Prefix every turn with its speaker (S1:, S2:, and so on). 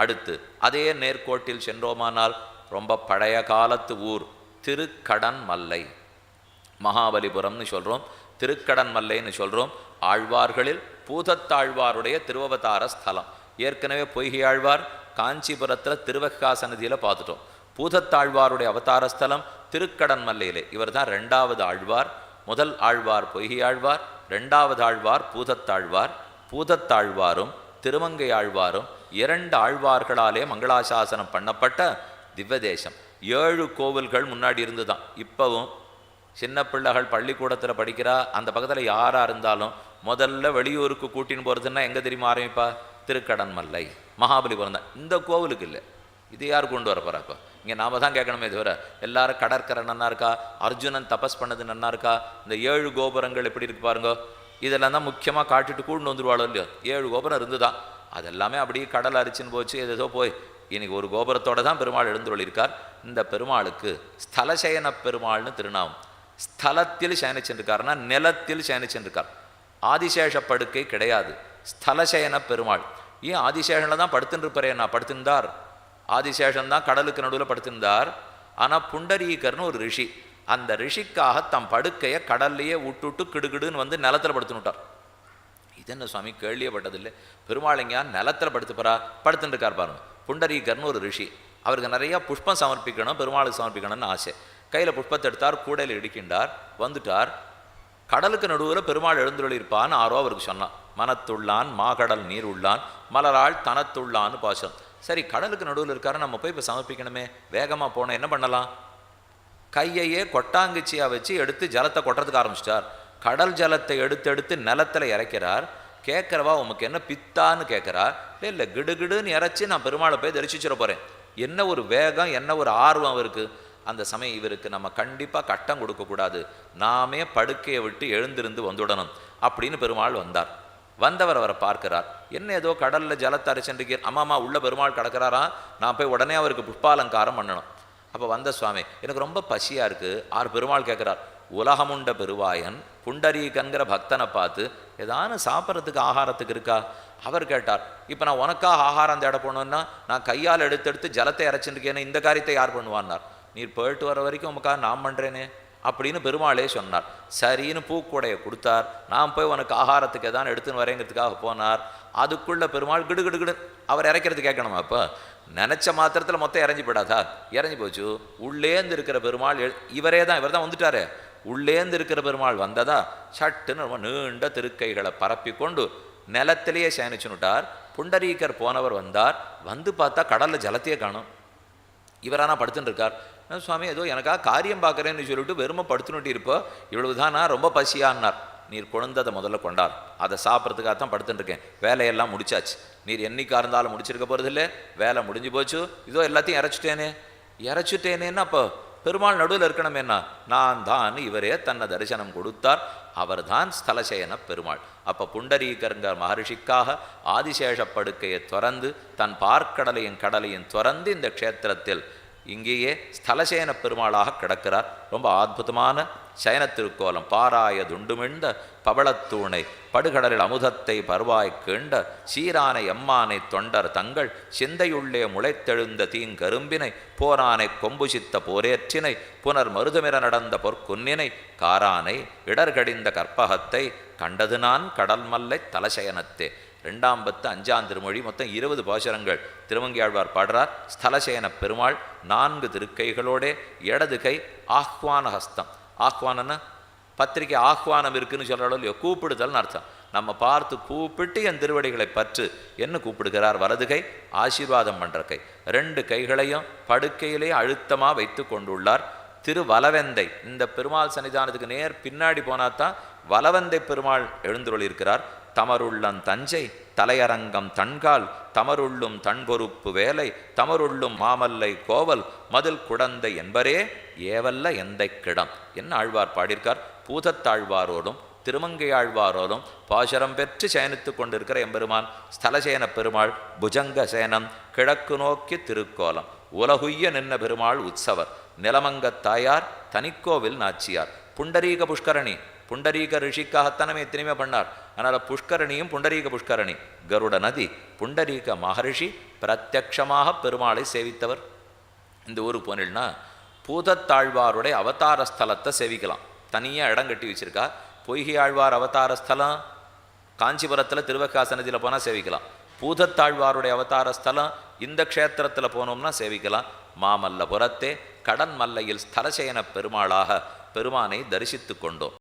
S1: அடுத்து அதே நேர்கோட்டில் சென்றோமானால் ரொம்ப பழைய காலத்து ஊர் திருக்கடன்மல்லை. மகாபலிபுரம்னு சொல்கிறோம், திருக்கடன்மல்லைன்னு சொல்கிறோம். ஆழ்வார்களில் பூதத்தாழ்வாருடைய திருவவதார ஸ்தலம். ஏற்கனவே பொய்கை ஆழ்வார் காஞ்சிபுரத்தில் திருவக்காசனதியில் பார்த்துட்டோம். பூதத்தாழ்வாருடைய அவதார ஸ்தலம் திருக்கடன்மல்லையிலே. இவர் தான் 2வது ஆழ்வார். முதல் ஆழ்வார் பொய்கை ஆழ்வார், 2வது ஆழ்வார் பூதத்தாழ்வார். பூதத்தாழ்வாரும் திருமங்கை ஆழ்வாரும் 2 ஆழ்வார்களாலே மங்களாசாசனம் பண்ணப்பட்ட திவ்யதேசம். 7 கோவில்கள் முன்னாடி இருந்து தான். இப்போவும் சின்ன பிள்ளைகள் பள்ளிக்கூடத்தில் படிக்கிறா, அந்த பக்கத்தில் யாராக இருந்தாலும் முதல்ல வெளியூருக்கு கூட்டின்னு போகிறதுன்னா எங்கே தெரியுமா ஆரம்பிப்பா? திருக்கடன்மல்லை, மகாபலிபுரம் தான். இந்த கோவிலுக்கு இல்லை, இது யார் கொண்டு வர போகிறா? இப்போ இங்கே நாம் தான் கேட்கணுமே தவிர எல்லாரும் கடற்கரை நன்னா இருக்கா, அர்ஜுனன் தபஸ் பண்ணது நன்னா இருக்கா, இந்த 7 கோபுரங்கள் எப்படி இருக்கு பாருங்க, இதெல்லாம் தான் முக்கியமாக காட்டிட்டு கூண்டு வந்துடுவாளோ இல்லையோ. 7 கோபுரம் இருந்து தான் அதெல்லாமே அப்படியே கடல் அரிச்சின்னு போச்சு, ஏதோ போய் இன்னைக்கு ஒரு கோபுரத்தோடு தான் பெருமாள் எழுந்துள்ளிருக்கார். இந்த பெருமாளுக்கு ஸ்தலசயன பெருமாள்னு திருநாமம். ஸ்தலத்தில் சயனிச்சுருக்காருன்னா நிலத்தில் சயனிச்சுருக்கார். ஆதிசேஷ படுக்கை கிடையாது, ஸ்தலசயன பெருமாள். ஏன் ஆதிசேஷனில் தான் படுத்துன்னு இருப்பார்? நான் படுத்திருந்தார், ஆதிசேஷன் தான் கடலுக்கு நடுவில் படுத்திருந்தார். ஆனால் புண்டரீகர்னு ஒரு ரிஷி, அந்த ரிஷிக்காக தம் படுக்கையை கடல்லையே விட்டுட்டு கிடுகிடுன்னு வந்து நிலத்தில் படுத்துனுட்டார். இது என்ன சுவாமி, கேள்வியப்பட்டதில்லை. பெருமாள் எங்கேயான் நிலத்தில் படுத்துப்பறா? படுத்துட்டு இருக்கார் பாருங்க. புண்டரீகர்னு ஒரு ரிஷி, அவருக்கு நிறையா புஷ்பம் சமர்ப்பிக்கணும், பெருமாளுக்கு சமர்ப்பிக்கணும்னு ஆசை. கையில் புஷ்பத்தை எடுத்தார், கூடையில் இடிக்கின்றார், வந்துட்டார். கடலுக்கு நடுவில் பெருமாள் எழுந்துள்ளிருப்பான்னு ஆரோ அவருக்கு சொன்னான். மனத்துள்ளான் மாகடல் நீர் உள்ளான் மலராள் தனத்துள்ளான்னு பாசம். சரி, கடலுக்கு நடுவில் இருக்காரு, நம்ம போய் இப்போ சமர்ப்பிக்கணுமே, வேகமாக போனோம், என்ன பண்ணலாம்? கையையே கொட்டாங்குச்சியாக வச்சு எடுத்து ஜலத்தை கொட்டுறதுக்கு ஆரம்பிச்சிட்டார். கடல் ஜலத்தை எடுத்து நிலத்தில் இறக்கிறார். கேட்குறவா உமக்கு என்ன பித்தான்னு கேட்குறார். இல்லை கிடுகிடுன்னு இறச்சி நான் பெருமாளை போய் தரிசிச்சிட போகிறேன். என்ன ஒரு வேகம், என்ன ஒரு ஆர்வம் அவருக்கு. அந்த சமயம் இவருக்கு நம்ம கண்டிப்பாக கட்டம் கொடுக்கக்கூடாது, நாமே படுக்கையை விட்டு எழுந்திருந்து வந்துடணும் அப்படின்னு பெருமாள் வந்தார். வந்தவர் அவரை பார்க்கிறார். என்ன ஏதோ கடலில் ஜலத்தை அரைச்சென்றிருக்கீர்? அம்மாமா உள்ள பெருமாள் கிடக்கிறாரா, நான் போய் உடனே அவருக்கு புஷ்பாலங்காரம் பண்ணணும். அப்போ வந்த சுவாமி, எனக்கு ரொம்ப பசியாக இருக்குது. பெருமாள் கேட்குறார், உலகமுண்ட பெருவாயன் புண்டரீகங்கிற பக்தனை பார்த்து ஏதானு சாப்பிட்றதுக்கு ஆகாரத்துக்கு இருக்கா? அவர் கேட்டார், இப்போ நான் உனக்காக ஆகாரம் தேட போனோன்னா நான் கையால் எடுத்து ஜலத்தை இறைச்சிருக்கேன்னு இந்த காரியத்தை யார் பண்ணுவான்னார். நீர் போயிட்டு வர வரைக்கும் உமக்காக நான் பண்ணுறேனே அப்படின்னு பெருமாளே சொன்னார். சரின்னு பூக்கூடையை கொடுத்தார். நான் போய் உனக்கு ஆகாரத்துக்கு எதான் எடுத்துன்னு வரேங்கிறதுக்காக போனார். அதுக்குள்ளே பெருமாள் கிடுகிடுகிடு அவர் இறக்கிறது கேட்கணுமா? அப்போ நினச்ச மாத்திரத்தில் மொத்தம் இறஞ்சி போயிடாதா? இறஞ்சி போச்சு. உள்ளேந்து இருக்கிற பெருமாள் இவர் தான் வந்துட்டாரே. உள்ளேந்து இருக்கிற பெருமாள் வந்ததா சட்டுன்னு ரொம்ப நீண்ட திருக்கைகளை பரப்பி கொண்டு நிலத்திலேயே சயனிச்சுனுட்டார். புண்டரீகர் போனவர் வந்தார். வந்து பார்த்தா கடலில் ஜலத்தையே காணும். இவரானா படுத்துன்னு இருக்கார். சுவாமி ஏதோ எனக்காக காரியம் பார்க்குறேன்னு சொல்லிட்டு வெறுமை படுத்துனுட்டு இருப்போ, இவ்வளவுதானா, ரொம்ப பசியான்னார். நீர் குழந்ததை முதல்ல கொண்டார், அதை சாப்பிட்றதுக்காக தான் படுத்துட்டுருக்கேன். வேலையெல்லாம் முடிச்சாச்சு. நீர் என்னைக்கா இருந்தாலும் முடிச்சிருக்க போகிறதில்ல, வேலை முடிஞ்சு போச்சு. இதோ எல்லாத்தையும் இறைச்சிட்டேனேன்னு அப்போ பெருமாள் நடுவில் இருக்கணுமேனா? நான் தான் இவரே தன்னை தரிசனம் கொடுத்தார். அவர் தான் ஸ்தலசயன பெருமாள். அப்போ புண்டரீகருங்க மகர்ஷிக்காக ஆதிசேஷ படுக்கையை திறந்து தன் பார்க்கடலையும் கடலையும் திறந்து இந்த க்ஷேத்திரத்தில் இங்கேயே ஸ்தலசயன பெருமாளாக கிடக்கிறார். ரொம்ப அற்புதமான சயன திருக்கோலம். பாராய துண்டுமிழ்ந்த பவளத்தூணை படுகடலில் அமுதத்தை பருவாய் கீண்ட சீரானை எம்மானை தொண்டர் தங்கள் சிந்தையுள்ளே முளைத்தெழுந்த தீங்கரும்பினை போரானை கொம்புசித்த போரேற்றினை புனர் மருதமிர நடந்த பொற்குன்னினை காரானை இடர்கடிந்த கற்பகத்தை கண்டது நான் கடல்மல்லை தலசயனத்தே. 2ஆம் பத்து 5ஆம் திருமொழி, மொத்தம் 20 பாசுரங்கள் திருமங்கையாழ்வார் பாடுறார். ஸ்தலசயன பெருமாள் 4 திருக்கைகளோடே, இடது கை ஆஹ்வான ஹஸ்தம். ஆஹ்வானன்னா பத்திரிக்கை ஆஹ்வானம் இருக்குன்னு சொல்கிறாலும் இல்லையோ, கூப்பிடுதல்னு அர்த்தம். நம்ம பார்த்து கூப்பிட்டு என் திருவடிகளை பற்று என்ன கூப்பிடுகிறார். வலது கை ஆசீர்வாதம் பண்ணுற கை. 2 கைகளையும் படுக்கையிலே அழுத்தமாக வைத்து கொண்டுள்ளார். திருவலவெந்தை, இந்த பெருமாள் சன்னிதானத்துக்கு நேர் பின்னாடி போனாதான் வலவந்தை பெருமாள் எழுந்துள்ளிருக்கிறார். தமருள்ளம் தஞ்சை தலையரங்கம் தன்கால் தமருள்ளும் தன்பொறுப்பு வேலை தமருள்ளும் மாமல்லை கோவல் மதில் குடந்தை என்பரே ஏவல்ல எந்தை கிடம் என்ன ஆழ்வார் பாடியிருக்கார். பூதத்தாழ்வாரோடும் திருமங்கையாழ்வாரோடும் பாசுரம் பெற்று சயனித்து கொண்டிருக்கிற எம்பெருமான் ஸ்தலசேன பெருமாள் புஜங்க சேனம் கிழக்கு நோக்கி திருக்கோலம் உலகுய்ய நின்ன பெருமாள் உற்சவர் நிலமங்கத் தாயார் தனிக்கோவில் நாச்சியார் புண்டரீக புஷ்கரணி புண்டரீக ரிஷிக்காகத்தானே எத்தனையுமே பண்ணார். அதனால் புஷ்கரணியும் புண்டரீக புஷ்கரணி. கருட நதி புண்டரீக மகரிஷி பிரத்யக்ஷமாக பெருமாளை சேவித்தவர். இந்த ஊருக்கு போனீங்கன்னா பூதத்தாழ்வாருடைய அவதார ஸ்தலத்தை சேவிக்கலாம். தனியாக இடம் கட்டி வச்சிருக்கா. பொய்கை ஆழ்வார் அவதார ஸ்தலம் காஞ்சிபுரத்தில் திருவக்காசனத்தில் போனால் சேவிக்கலாம். பூதத்தாழ்வாருடைய அவதார ஸ்தலம் இந்த க்ஷேத்திரத்தில் போனோம்னா சேவிக்கலாம். மாமல்லபுரத்தே கடன் மல்லையில் ஸ்தலசயன பெருமாளாக பெருமானை தரிசித்து கொண்டோம்.